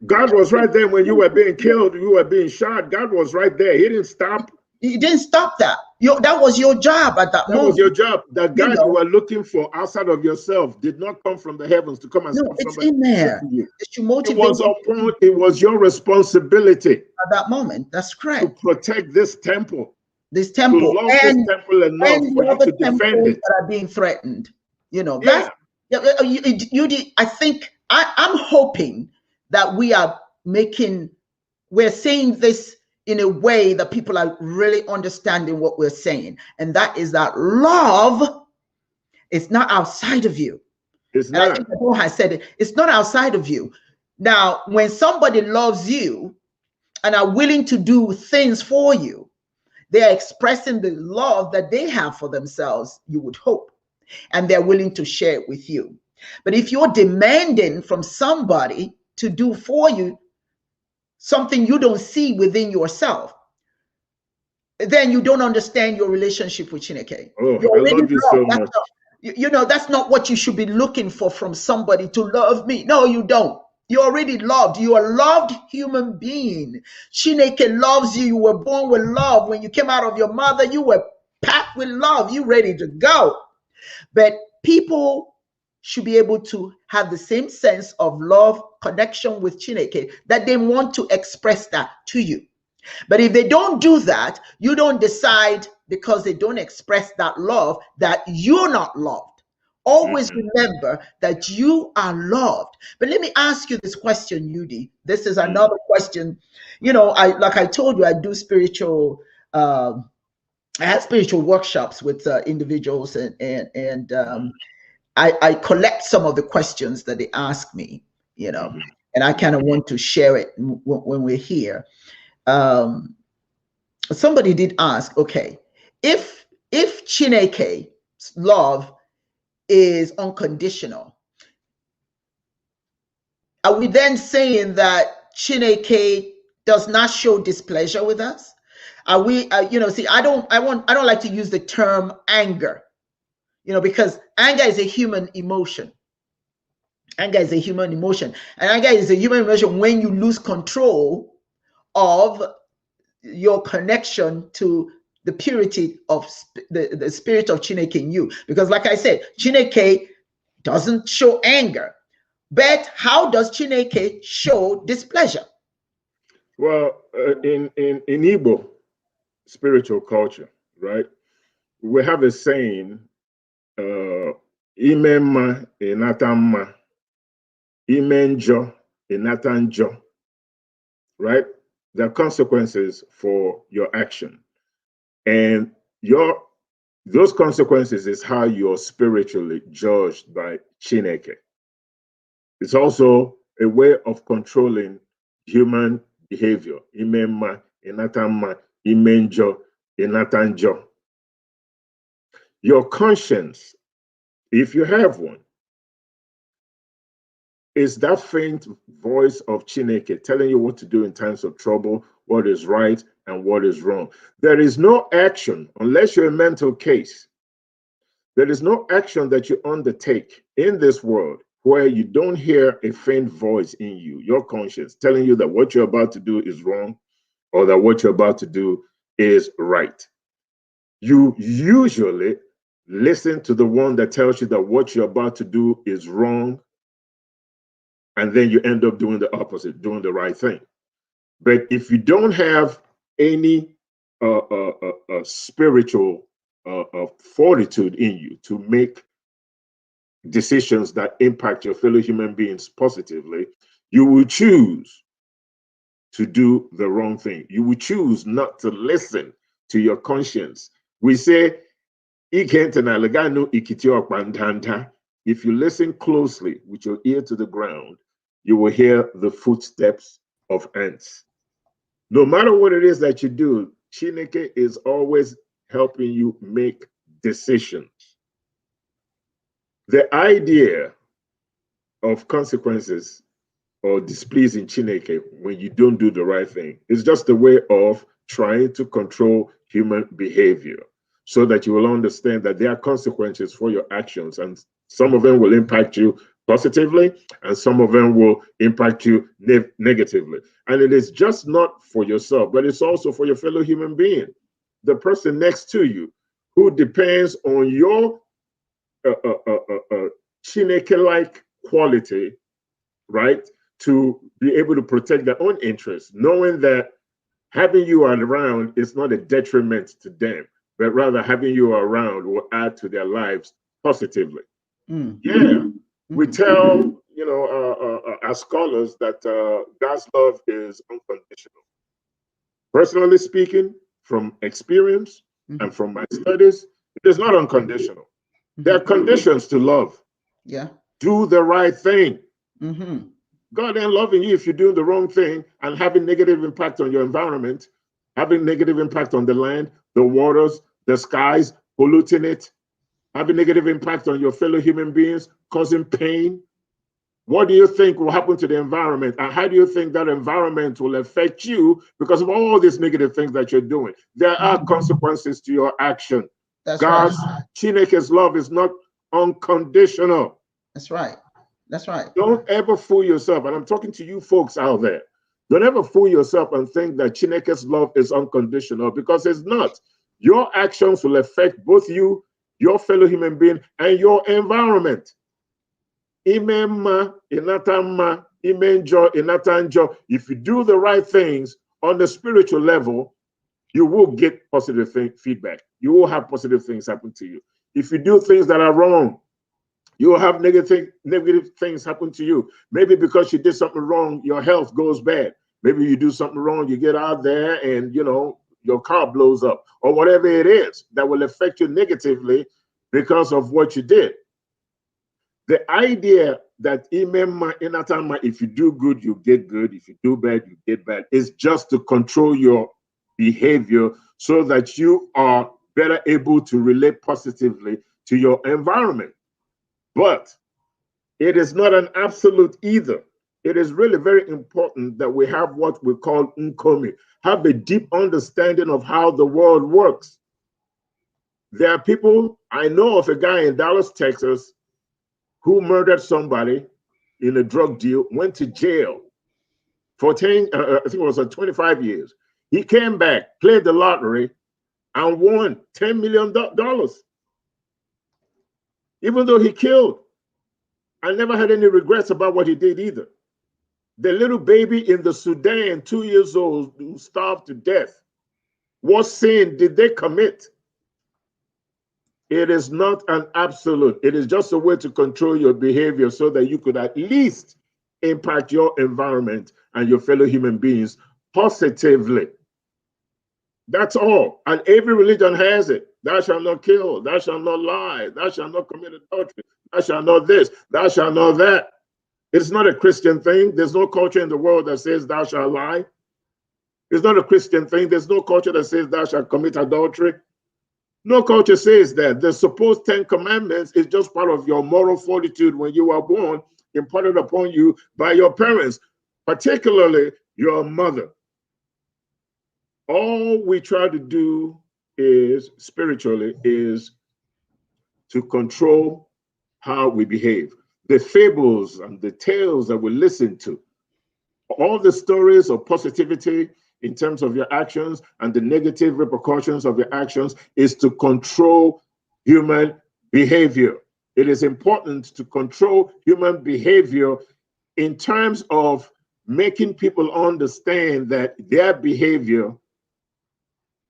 God was right there when you were being killed, you were being shot. God was right there. He didn't stop. He didn't stop that. That was your job at that moment. That was your job. The God you were looking for outside of yourself did not come from the heavens to come and stop somebody. It's in there. It was your responsibility at that moment. That's correct. To protect this temple. This temple. To love this temple enough for you to defend it. That are being threatened. You know, that's I think I'm hoping that we're saying this in a way that people are really understanding what we're saying. And that is that love is not outside of you. It's not. I think I said it. It's not outside of you. Now, when somebody loves you and are willing to do things for you, they are expressing the love that they have for themselves, you would hope, and they're willing to share it with you. But if you're demanding from somebody to do for you something you don't see within yourself, then you don't understand your relationship with ChinEke. Oh, I love you so much. That's not what you should be looking for from somebody, to love me. No, you don't. You're already loved. You are a loved human being. ChinEke loves you. You were born with love. When you came out of your mother, you were packed with love. You ready to go. But people should be able to have the same sense of love, connection with ChinEke, that they want to express that to you. But if they don't do that, you don't decide, because they don't express that love, that you're not loved. Always remember that you are loved. But let me ask you this question, Yudi. This is another question. Like I told you, I do spiritual. I have spiritual workshops with individuals, and I collect some of the questions that they ask me. And I kind of want to share it when we're here. Somebody did ask, okay, if ChinEke's love is unconditional, are we then saying that ChinEke does not show displeasure with us? Are we, see, I don't like to use the term anger, because anger is a human emotion. Anger is a human emotion, and anger is a human emotion when you lose control of your connection to the purity of the spirit of ChinEke in you. Because like I said, ChinEke doesn't show anger. But how does ChinEke show displeasure? Well, in Igbo spiritual culture, right, we have a saying, ime mma ịnata mma, ime njọ ịnata njọ, right? There are consequences for your action, and those consequences is how you're spiritually judged by ChinEke. It's also a way of controlling human behavior. Ime mma ịnata mma, ime njọ ịnata njọ. Your conscience, if you have one, is that faint voice of ChinEke telling you what to do in times of trouble, what is right and what is wrong. There is no action, unless you're a mental case, there is no action that you undertake in this world where you don't hear a faint voice in you, your conscience, telling you that what you're about to do is wrong, or that what you're about to do is right. You usually listen to the one that tells you that what you're about to do is wrong, and then you end up doing the opposite, doing the right thing. But if you don't have any spiritual fortitude in you to make decisions that impact your fellow human beings positively, you will choose to do the wrong thing. You will choose not to listen to your conscience. We say, if you listen closely with your ear to the ground, you will hear the footsteps of ants. No matter what it is that you do, ChinEke is always helping you make decisions. The idea of consequences or displeasing ChinEke when you don't do the right thing is just a way of trying to control human behavior, so that you will understand that there are consequences for your actions, and some of them will impact you positively, and some of them will impact you negatively. And it is just not for yourself, but it's also for your fellow human being, the person next to you, who depends on your ChinEke-like quality, right, to be able to protect their own interests, knowing that having you around is not a detriment to them, but rather having you around will add to their lives positively. Yeah. We tell, as scholars, that God's love is unconditional. Personally speaking, from experience and from my studies, it is not unconditional. There are conditions to love. Yeah. Do the right thing. God ain't loving you if you're doing the wrong thing and having negative impact on your environment, having negative impact on the land, the waters, the skies, polluting it, having negative impact on your fellow human beings, causing pain. What do you think will happen to the environment? And how do you think that environment will affect you because of all these negative things that you're doing? There are consequences to your action. That's God's right. ChinEke's love is not unconditional. That's right. That's right. Don't ever fool yourself. And I'm talking to you folks out there. Don't ever fool yourself and think that ChinEke's love is unconditional, because it's not. Your actions will affect both you, your fellow human being, and your environment. Imema, inatama, imenjo, inatanjo. If you do the right things on the spiritual level, you will get positive feedback. You will have positive things happen to you. If you do things that are wrong, you will have negative things happen to you. Maybe because you did something wrong, your health goes bad. Maybe you do something wrong, you get out there and, you know, your car blows up, or whatever it is that will affect you negatively because of what you did. The idea that if you do good, you get good. If you do bad, you get bad, is just to control your behavior so that you are better able to relate positively to your environment. But it is not an absolute either. It is really very important that we have what we call unkomi, have a deep understanding of how the world works. There are people, I know of a guy in Dallas, Texas, who murdered somebody in a drug deal, went to jail for I think it was 25 years. He came back, played the lottery, and won $10 million. Even though he killed, I never had any regrets about what he did either. The little baby in the Sudan, 2 years old, who starved to death, what sin did they commit? It is not an absolute. It is just a way to control your behavior so that you could at least impact your environment and your fellow human beings positively. That's all. And every religion has it. Thou shalt not kill. Thou shalt not lie. Thou shalt not commit adultery. Thou shalt not this. Thou shalt not that. It's not a Christian thing. There's no culture in the world that says thou shalt lie. It's not a Christian thing. There's no culture that says thou shalt commit adultery. No culture says that. The supposed 10 commandments is just part of your moral fortitude when you were born, imparted upon you by your parents, particularly your mother. All we try to do is, spiritually, is to control how we behave. The fables and the tales that we listen to, all the stories of positivity in terms of your actions and the negative repercussions of your actions, is to control human behavior. It is important to control human behavior in terms of making people understand that their behavior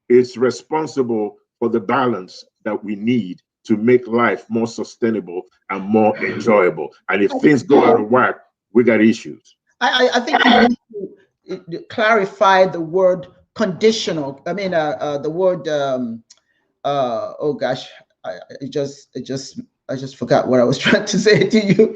is responsible for the balance that we need to make life more sustainable and more enjoyable. And if things go out of whack, we got issues. I think you need to clarify the word conditional. I mean, the word, oh gosh, I just forgot what I was trying to say to you.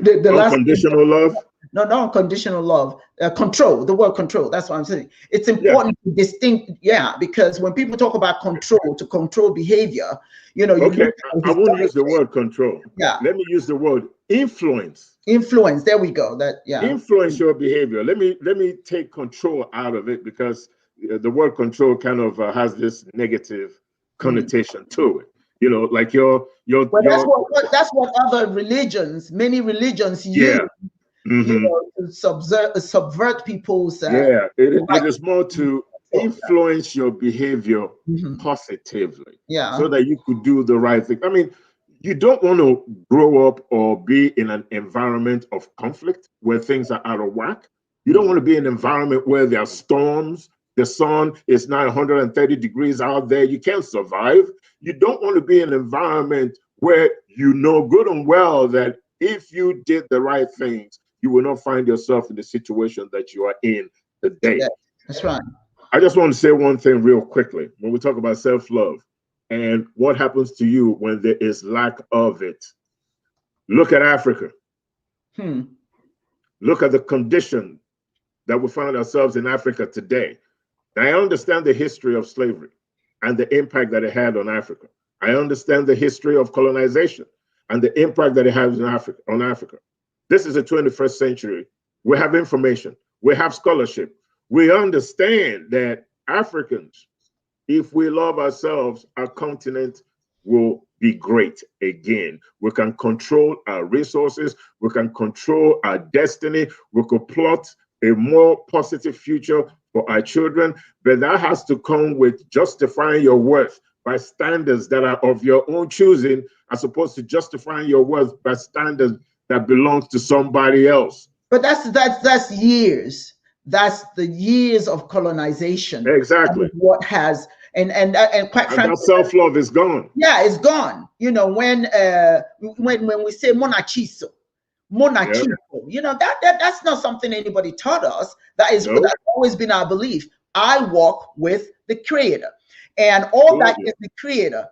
The last unconditional love? No, not unconditional love. Control, the word control. That's what I'm saying. It's important to distinct, because when people talk about control, to control behavior, you know. Okay, I won't use the word control. Yeah. Let me use the word influence. Influence. There we go. Influence your behavior. Let me take control out of it, because the word control kind of has this negative connotation to it. You know, like your. Well, that's what other religions, many religions use. You know, to subvert people's. It is more to influence your behavior positively, so that you could do the right thing. I mean, you don't want to grow up or be in an environment of conflict where things are out of whack. You don't want to be in an environment where there are storms. The sun is not 130 degrees out there. You can't survive. You don't want to be in an environment where you know good and well that if you did the right things, you will not find yourself in the situation that you are in today. That's right. I just want to say one thing real quickly. When we talk about self-love and what happens to you when there is lack of it, look at Africa. Look at the condition that we find ourselves in Africa today. Now, I understand the history of slavery and the impact that it had on Africa. I understand the history of colonization and the impact that it has on Africa. This is the 21st century. We have information. We have scholarship. We understand that Africans, if we love ourselves, our continent will be great again. We can control our resources. We can control our destiny. We could plot a more positive future for our children, but that has to come with justifying your worth by standards that are of your own choosing, as opposed to justifying your worth by standards that belongs to somebody else. But that's years. That's the years of colonization. Exactly. What has and quite frankly, that self-love is gone. Yeah, it's gone. You know, when we say monarchiso, yep. You know, that's not something anybody taught us. That's always been our belief. I walk with the Creator, and all that is the Creator.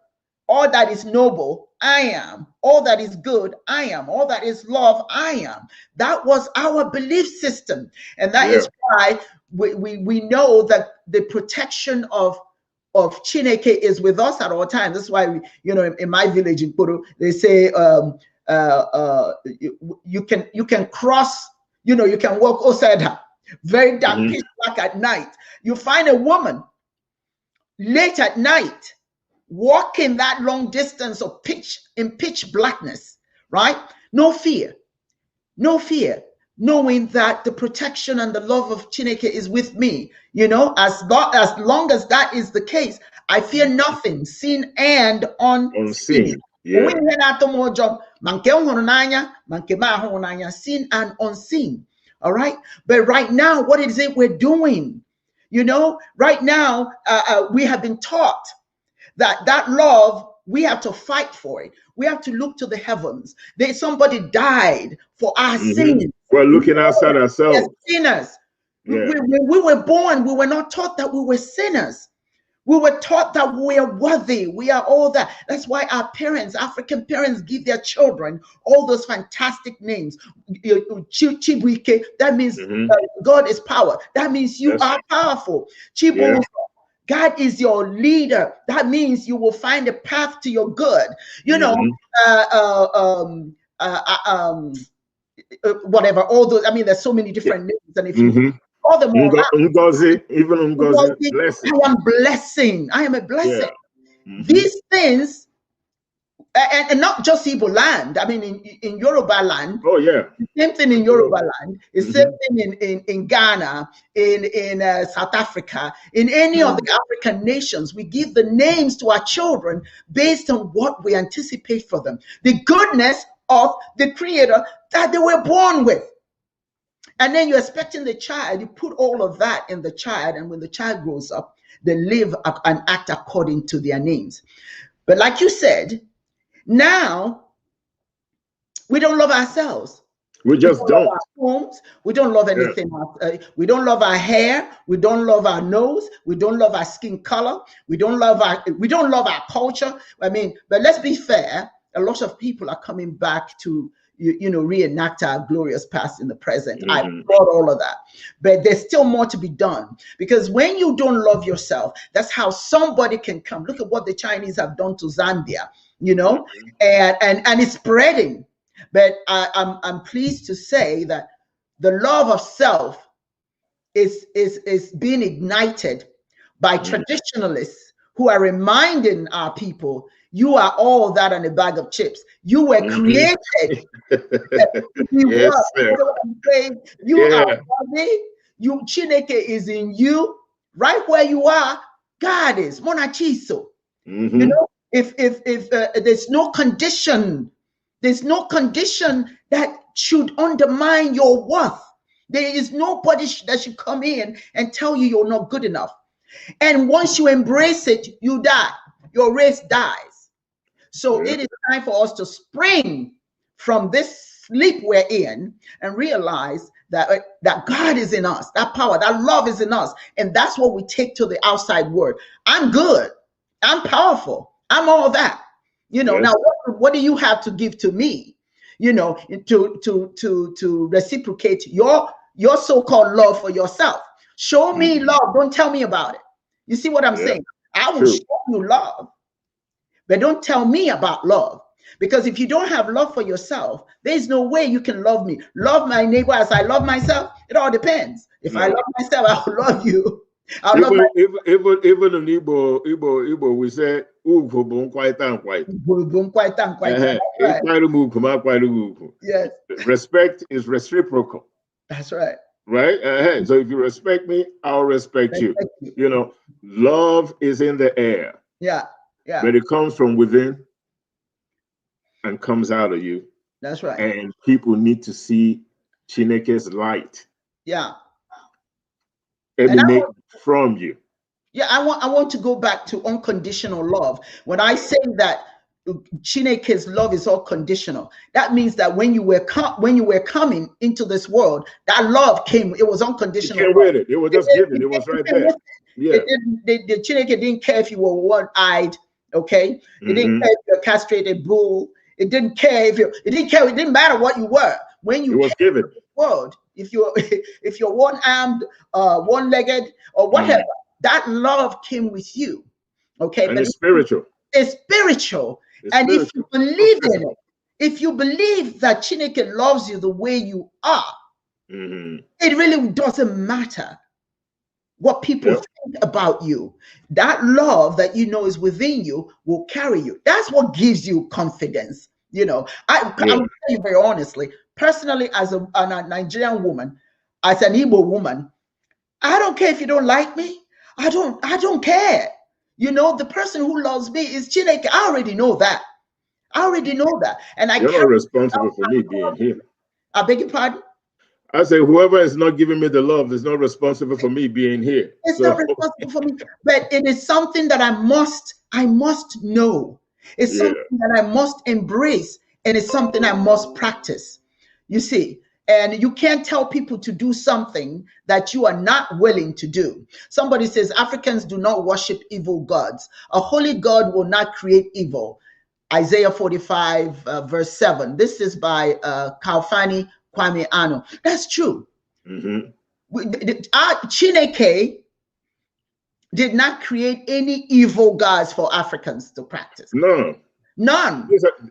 All that is noble, I am. All that is good, I am. All that is love, I am. That was our belief system. And that is why we know that the protection of ChinEke is with us at all times. That's why, in my village in Kuru, they say you can cross, you can walk Osada, very dark, pitch black at night. You find a woman late at night, walking that long distance of pitch blackness, right? No fear, knowing that the protection and the love of ChinEke is with me. As long as that is the case, I fear nothing, seen and unseen. Yeah. Seen and unseen. All right. But right now, what is it we're doing? Right now, we have been taught that love, we have to fight for it. We have to look to the heavens. Somebody died for our sins. We're looking outside ourselves. We're sinners. Yeah. We were born. We were not taught that we were sinners. We were taught that we are worthy. We are all that. That's why our parents, African parents, give their children all those fantastic names. ChinEke, that means God is power. That means you are powerful. Chibu, God is your leader. That means you will find a path to your good. Whatever, all those. I mean, there's so many different names, and if you call them all out, Ngozi, blessing. I am blessing. I am a blessing. Yeah. These things. And not just Igbo land. I mean, in Yoruba land. Oh yeah. The same thing in Yoruba land. The same thing in Ghana, in South Africa, in any of the African nations. We give the names to our children based on what we anticipate for them. The goodness of the Creator that they were born with. And then you're expecting the child. You put all of that in the child, and when the child grows up, they live and act according to their names. But like you said, now, we don't love ourselves. We just don't. Love our homes. We don't love anything else. We don't love our hair. We don't love our nose. We don't love our skin color. We don't love our culture. I mean, but let's be fair. A lot of people are coming back to reenact our glorious past in the present. I applaud all of that. But there's still more to be done, because when you don't love yourself, that's how somebody can come. Look at what the Chinese have done to Zambia. And it's spreading. But I'm pleased to say that the love of self is being ignited by traditionalists who are reminding our people, you are all that and a bag of chips. You were created. You are worthy. ChinEke is in you, right where you are. God is monachiso. If there's no condition that should undermine your worth. There is nobody that should come in and tell you you're not good enough. And once you embrace it, you die. Your race dies. So it is time for us to spring from this sleep we're in and realize that God is in us. That power, that love is in us. And that's what we take to the outside world. I'm good. I'm powerful. I'm all that. Now what do you have to give to me? you know, to reciprocate your so-called love for yourself. Show me love. Don't tell me about it. You see what I'm saying? I will show you love, but don't tell me about love. Because if you don't have love for yourself, there's no way you can love me. Love my neighbor as I love myself. It all depends. If I love myself, I will love you. Even in Igbo, we say, yes. Respect is reciprocal. That's right. Right? So if you respect me, I'll respect you. You know, love is in the air. Yeah. But it comes from within and comes out of you. That's right. And people need to see ChinEke's light. Yeah. Emanate from you. Yeah, I want to go back to unconditional love. When I say that ChinEke's love is all conditional, that means that when you were coming into this world, that love came. It was unconditional. You can't it. It was just given. It was right there. Yeah. The ChinEke didn't care if you were one-eyed. Okay. It didn't care if you're a castrated bull. It didn't care if it didn't matter what you were. When you was given the world, if you're one-armed, one-legged, or whatever, that love came with you. Okay. And it's spiritual. It's spiritual. And if you believe in it, if you believe that ChinEke loves you the way you are, it really doesn't matter what people think about you. That love that you know is within you will carry you. That's what gives you confidence. You know, I will tell you very honestly, personally, as a Nigerian woman, as an Igbo woman, I don't care if you don't like me. I don't care. You know, the person who loves me is ChinEke. I already know that. And you're not responsible for me being here. I beg your pardon? I say whoever is not giving me the love is not responsible for me being here. It's not responsible for me, but it is something that I must know. It's something that I must embrace, and it's something I must practice. You see, and you can't tell people to do something that you are not willing to do. Somebody says Africans do not worship evil gods. A holy God will not create evil. Isaiah 45 verse 7. This is by Kalfani Kwame Ano. That's true. ChinEke did not create any evil gods for Africans to practice. None.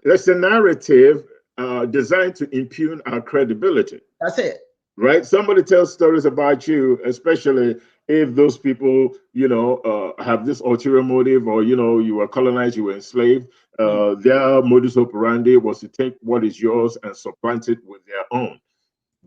That's a narrative designed to impugn our credibility. That's it. Right? Somebody tells stories about you, especially if those people, you know, have this ulterior motive, or, you know, you were colonized, you were enslaved. Their modus operandi was to take what is yours and supplant it with their own.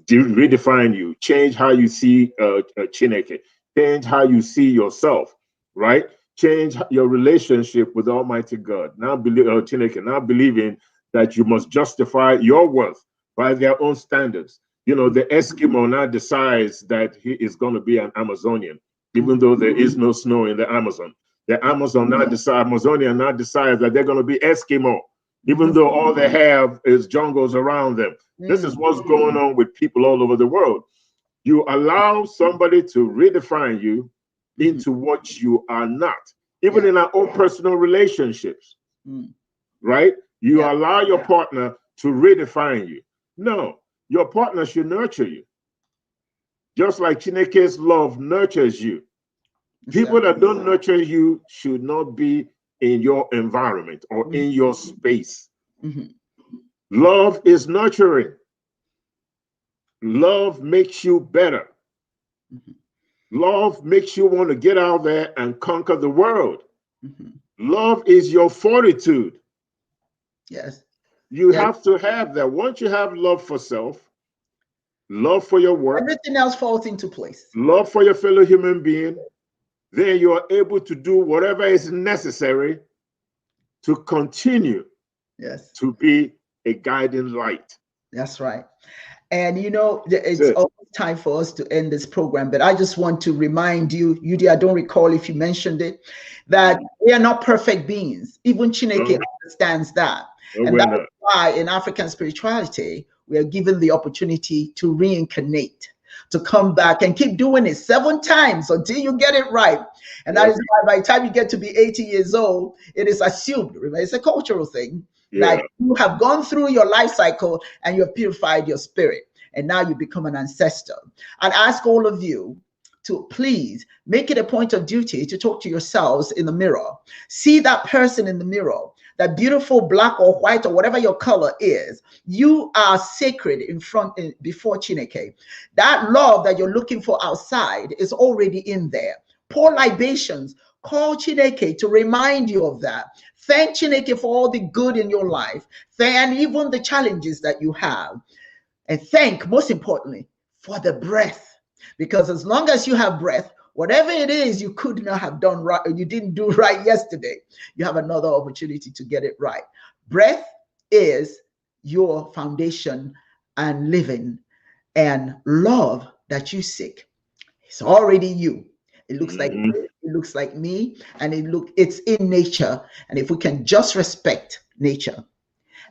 Redefine you, change how you see ChinEke, change how you see yourself, right? Change your relationship with Almighty God. Now ChinEke, now believing that you must justify your worth by their own standards. You know, the Eskimo now decides that he is going to be an Amazonian, even though there is no snow in the Amazon. The Amazonian now decides that they're going to be Eskimo, even though all they have is jungles around them. This is what's going on with people all over the world. You allow somebody to redefine you into what you are not, even in our own personal relationships, right? You allow your partner to redefine you. No, your partner should nurture you. Just like ChinEke's love nurtures you. People that don't nurture you should not be in your environment or in your space. Love is nurturing. Love makes you better. Love makes you want to get out there and conquer the world. Love is your fortitude. Yes. You have to have that. Once you have love for self, love for your work, everything else falls into place. Love for your fellow human being, then you are able to do whatever is necessary to continue to be a guiding light. That's right. And you know, it's almost time for us to end this program, but I just want to remind you, Yudi, I don't recall if you mentioned it, that we are not perfect beings. Even ChinEke understands that. And that's why in African spirituality, we are given the opportunity to reincarnate. to come back and keep doing it 7 times until you get it right. And that is why by the time you get to be 80 years old, it is assumed, remember, it's a cultural thing, that you have gone through your life cycle and you have purified your spirit. And now you become an ancestor. I'd ask all of you to please make it a point of duty to talk to yourselves in the mirror. See that person in the mirror, that beautiful black or white or whatever your color is. You are sacred before ChinEke. That love that you're looking for outside is already in there. Pour libations. Call ChinEke to remind you of that. Thank ChinEke for all the good in your life, and even the challenges that you have. And thank, most importantly, for the breath. Because as long as you have breath, whatever it is you could not have done right, or you didn't do right yesterday, you have another opportunity to get it right. Breath is your foundation and living, and love that you seek. It's already you. It looks like you, it looks like me, and it's in nature. And if we can just respect nature,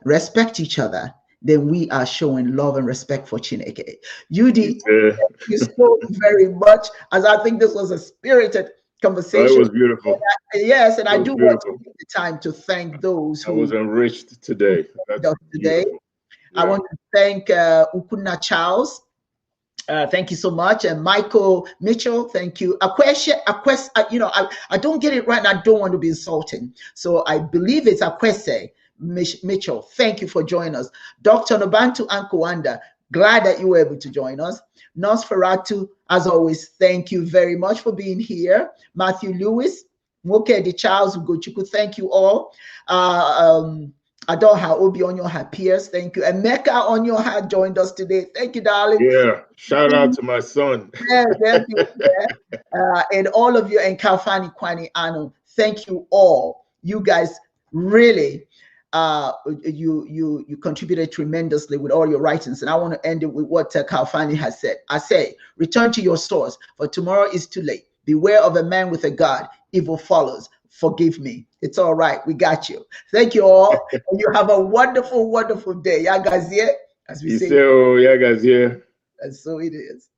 respect each other, then we are showing love and respect for ChinEke. UD, thank you so very much, as I think this was a spirited conversation. It was beautiful. Yes, and I do want to take the time to thank those who was enriched today. I want to thank Ukunna Charles. Thank you so much. And Michael Mitchell, thank you. I don't get it right, and I don't want to be insulting. So I believe it's Akwese Mitchell. Thank you for joining us. Dr. Nobantu Ankwanda, glad that you were able to join us. Nosferatu, as always, thank you very much for being here. Matthew Lewis, Moke de Charles Ugochukwu, thank you all. Adolha Obi Onyo had Pierce, thank you. And Mecca Onyo had joined us today. Thank you, darling. Yeah, shout out to my son. Thank you. And all of you, and Kalfani Kwani Anu, thank you all. You guys really you contributed tremendously with all your writings, and I want to end it with what Kalfani has said. I say, return to your source, for tomorrow is too late. Beware of a man with a God. Evil follows. Forgive me. It's all right. We got you. Thank you all, and you have a wonderful, wonderful day. Yagazie, as we say. Yagazie. And so it is.